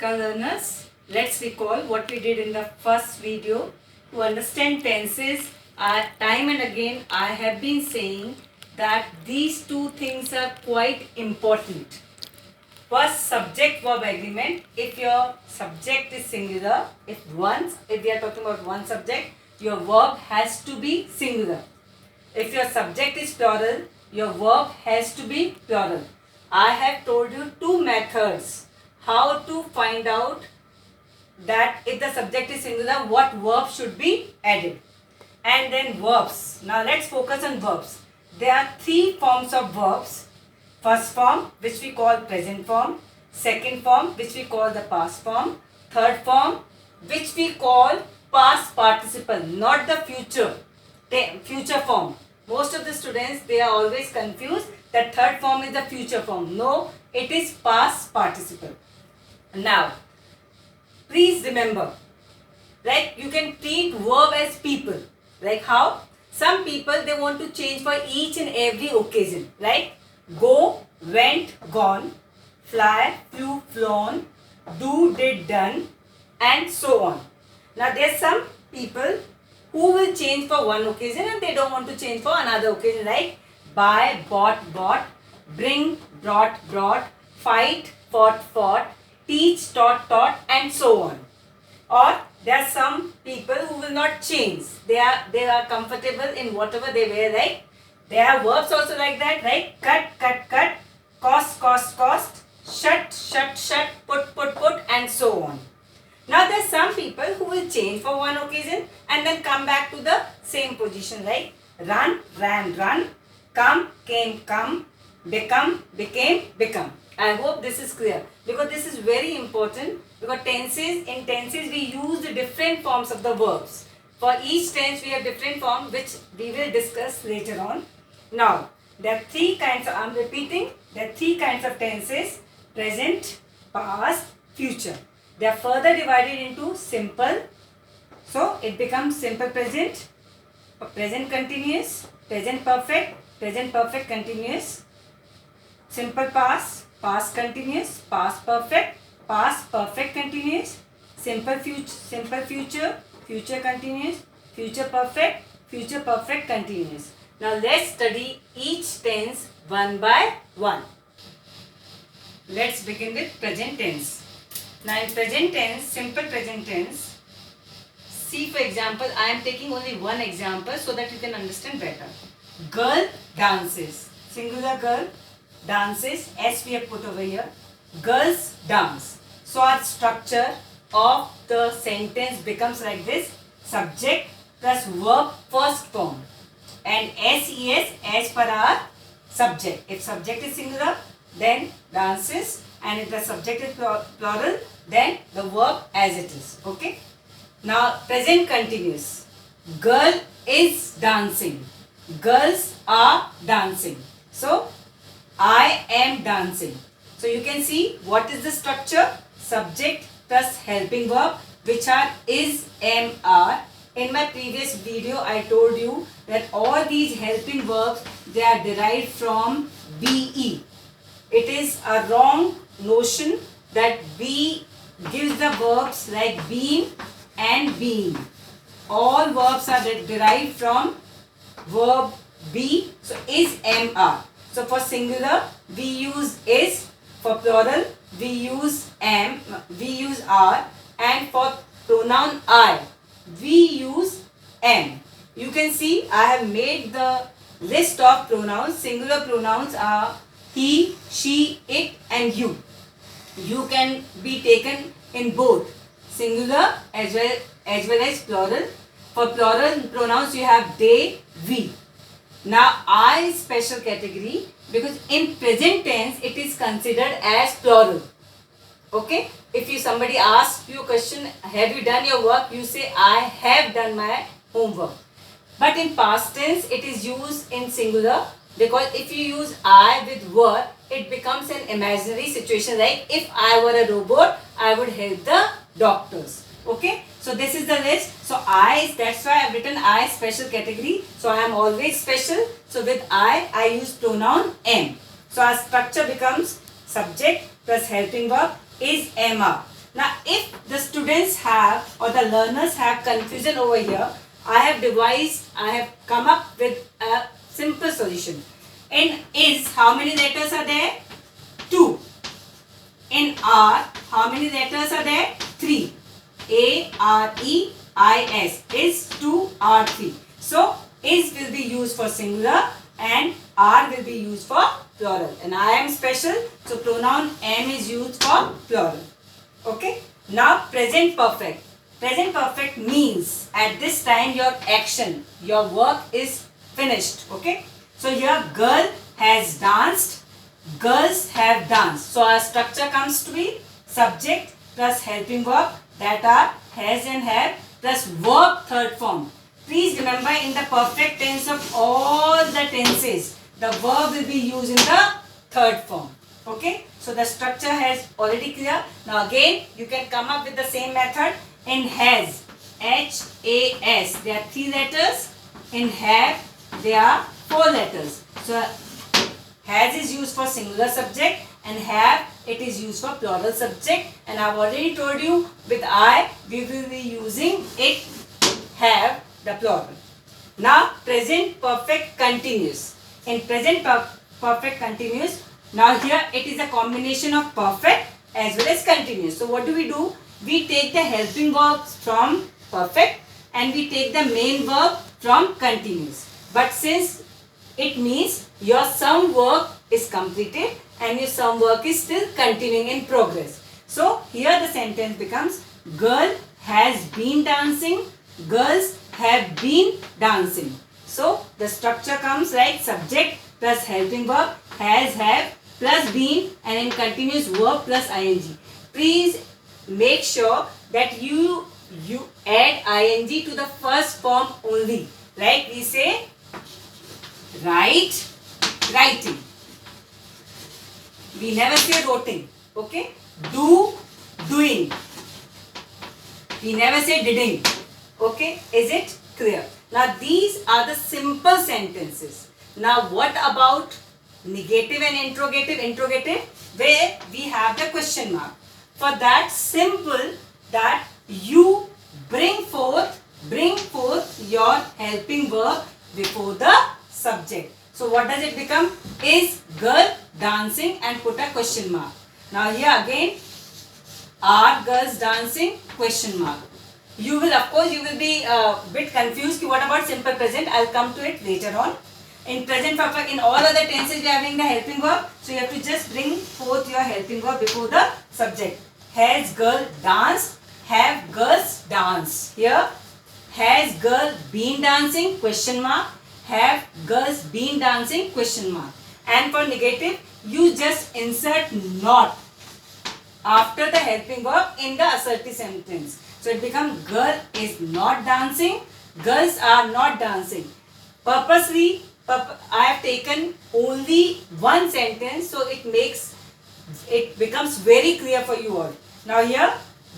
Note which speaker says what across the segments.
Speaker 1: Learners, let's recall what we did in the first video. To understand tenses, time and again I have been saying that these two things are quite important. First, subject verb agreement. If your subject is singular, if we are talking about one subject, your verb has to be singular. If your subject is plural, your verb has to be plural. I have told you two methods how to find out that if the subject is singular, what verb should be added. And then verbs. Now let's focus on verbs. There are three forms of verbs. First form, which we call present form. Second form, which we call the past form. Third form, which we call past participle, not the future form. Most of the students, they are always confused that third form is the future form. No, it is past participle. Now, please remember, like you can treat verb as people. Like how? Some people, they want to change for each and every occasion. Like go, went, gone, fly, flew, flown, do, did, done, and so on. Now, there are some people who will change for one occasion and they don't want to change for another occasion. Like buy, bought, bring, brought, fight, fought, teach, taught, and so on. Or there are some people who will not change. They are comfortable in whatever they wear. Like there are verbs also like that. Right? Cut, cost, shut, put, and so on. Now there are some people who will change for one occasion and then come back to the same position. Like run, ran, come, came, become, become. I hope this is clear, because this is very important, because in tenses we use the different forms of the verbs. For each tense we have different form, which we will discuss later on. Now, there are three kinds of, I am repeating, there are three kinds of tenses: present, past, future. They are further divided into simple. So, it becomes simple present, present continuous, present perfect continuous, simple past, past continuous, past perfect continuous, simple future, future continuous, future perfect continuous. Now let's study each tense one by one. Let's begin with present tense. Now in present tense, simple present tense, see, for example, I am taking only one example so that you can understand better. Girl dances. Singular girl dances, as we have put over here. Girls dance. So our structure of the sentence becomes like this: subject plus verb first form, and SES as per our subject. If subject is singular, then dances, and if the subject is plural, then the verb as it is. Okay. Now present continuous. Girl is dancing. Girls are dancing. So I am dancing. So you can see what is the structure: subject plus helping verb, which are is, am, are. In my previous video I told you that all these helping verbs, they are derived from be. It is a wrong notion that be gives the verbs like being and being. All verbs are derived from verb be. So is, am, are. So for singular we use is, for plural we use am, we use are, and for pronoun I we use am. You can see I have made the list of pronouns. Singular pronouns are he, she, it, and you. You can be taken in both singular as well as plural. For plural pronouns you have they, we. Now I is special category, because in present tense it is considered as plural. Okay? If somebody asks you a question, have you done your work? You say I have done my homework. But in past tense it is used in singular, because if you use I with were, it becomes an imaginary situation. Like if I were a robot, I would help the doctors. Okay, so this is the list. So that's why I have written I special category. So I am always special. So with I use pronoun am. So our structure becomes subject plus helping verb is, am, are. Now, if the students have or the learners have confusion over here, I have come up with a simple solution. In is, how many letters are there? 2. In R, how many letters are there? 3. A-R-E-I-S is 2 R 3. So, is will be used for singular and R will be used for plural. And I am special, so pronoun am is used for plural. Okay. Now, present perfect. Present perfect means at this time your action, your work is finished. Okay. So, here girl has danced, girls have danced. So, our structure comes to be subject plus helping verb, that are has and have plus verb third form. Please remember, in the perfect tense of all the tenses, the verb will be used in the third form. Okay. So, the structure has already clear. Now, again you can come up with the same method. In has, H-A-S, there are 3 letters. In have, there are 4 letters. So, has is used for singular subject and have, it is used for plural subject. And I have already told you, with I, we will be using it, have, the plural. Now, present perfect continuous. In present perfect continuous, now here it is a combination of perfect as well as continuous. So, what do? We take the helping verbs from perfect and we take the main verb from continuous. But since it means your some work is completed and your some work is still continuing in progress. So, here the sentence becomes, girl has been dancing, girls have been dancing. So, the structure comes like subject plus helping verb, has, have plus been, and in continuous verb plus ing. Please make sure that you add ing to the first form only. Like we say, write, writing. We never say wroting. Okay. Do, doing. We never say diding. Okay. Is it clear? Now, these are the simple sentences. Now, what about negative and interrogative? Interrogative, where we have the question mark. For that, simple, that you bring forth your helping verb before the subject. So, what does it become? Is girl dancing and put a question mark. Now, here again, are girls dancing? Question mark. You will, of course, you will be a bit confused. What about simple present? I'll come to it later on. In present perfect, in all other tenses, we are having the helping verb. So, you have to just bring forth your helping verb before the subject. Has girl danced? Have girls danced? Here, has girl been dancing? Question mark. Have girls been dancing? Question mark. And for negative, you just insert not after the helping verb in the assertive sentence. So, it becomes girl is not dancing, girls are not dancing. Purposely, I have taken only one sentence, so it becomes very clear for you all. Now, here,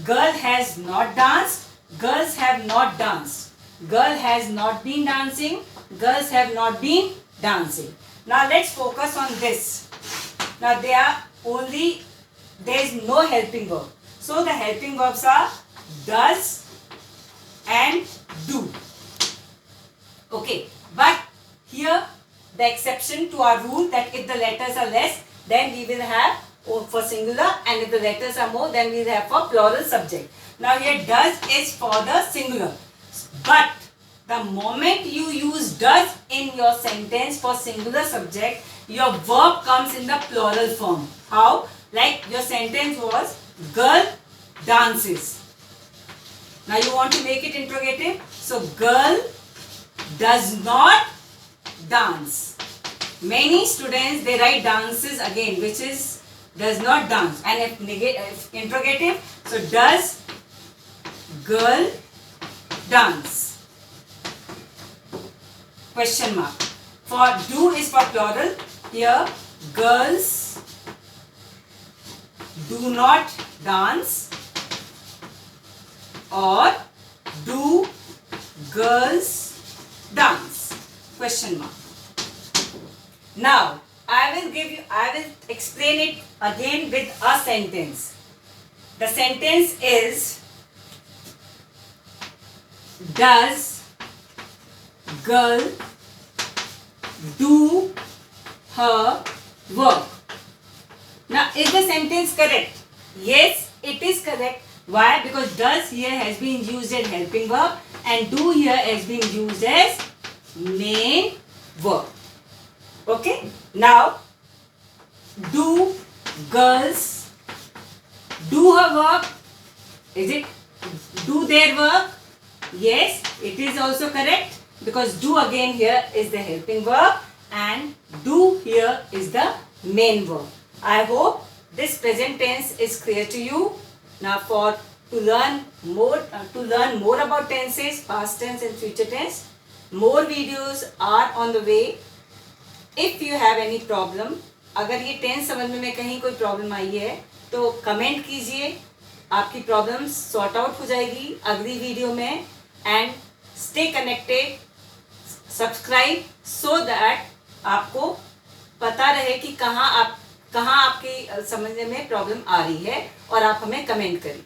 Speaker 1: girl has not danced, girls have not danced. Girl has not been dancing, girls have not been dancing. Now, let's focus on this. Now, there is no helping verb. So, the helping verbs are does and do. Okay, but here the exception to our rule, that if the letters are less, then we will have for singular, and if the letters are more, then we will have for plural subject. Now, here does is for the singular, but the moment you use does in your sentence for singular subject, your verb comes in the plural form. How? Like your sentence was, girl dances. Now, you want to make it interrogative. So, girl does not dance. Many students, they write dances again, which is does not dance. And if interrogative, so does girl dance? Question mark. For do is for plural. Here, girls do not dance, or do girls dance? Question mark. Now, I will explain it again with a sentence. The sentence is, does girl do her work? Now, is the sentence correct? Yes, it is correct. Why? Because does here has been used as helping verb and do here has been used as main verb. Okay? Now, do girls do her work? Is it do their work? Yes, it is also correct because do again here is the helping verb and do here is the main verb. I hope this present tense is clear to you. Now to learn more about tenses, past tense and future tense, more videos are on the way. If you have any problem, अगर ये tense समझने में कहीं कोई problem आई है तो comment कीजिए, आपकी प्रॉब्लम सॉर्ट आउट हो जाएगी अगली वीडियो में. And stay connected, subscribe so that आपको पता रहे कि कहाँ आपकी समझने में प्रॉब्लम आ रही है और आप हमें कमेंट करिए.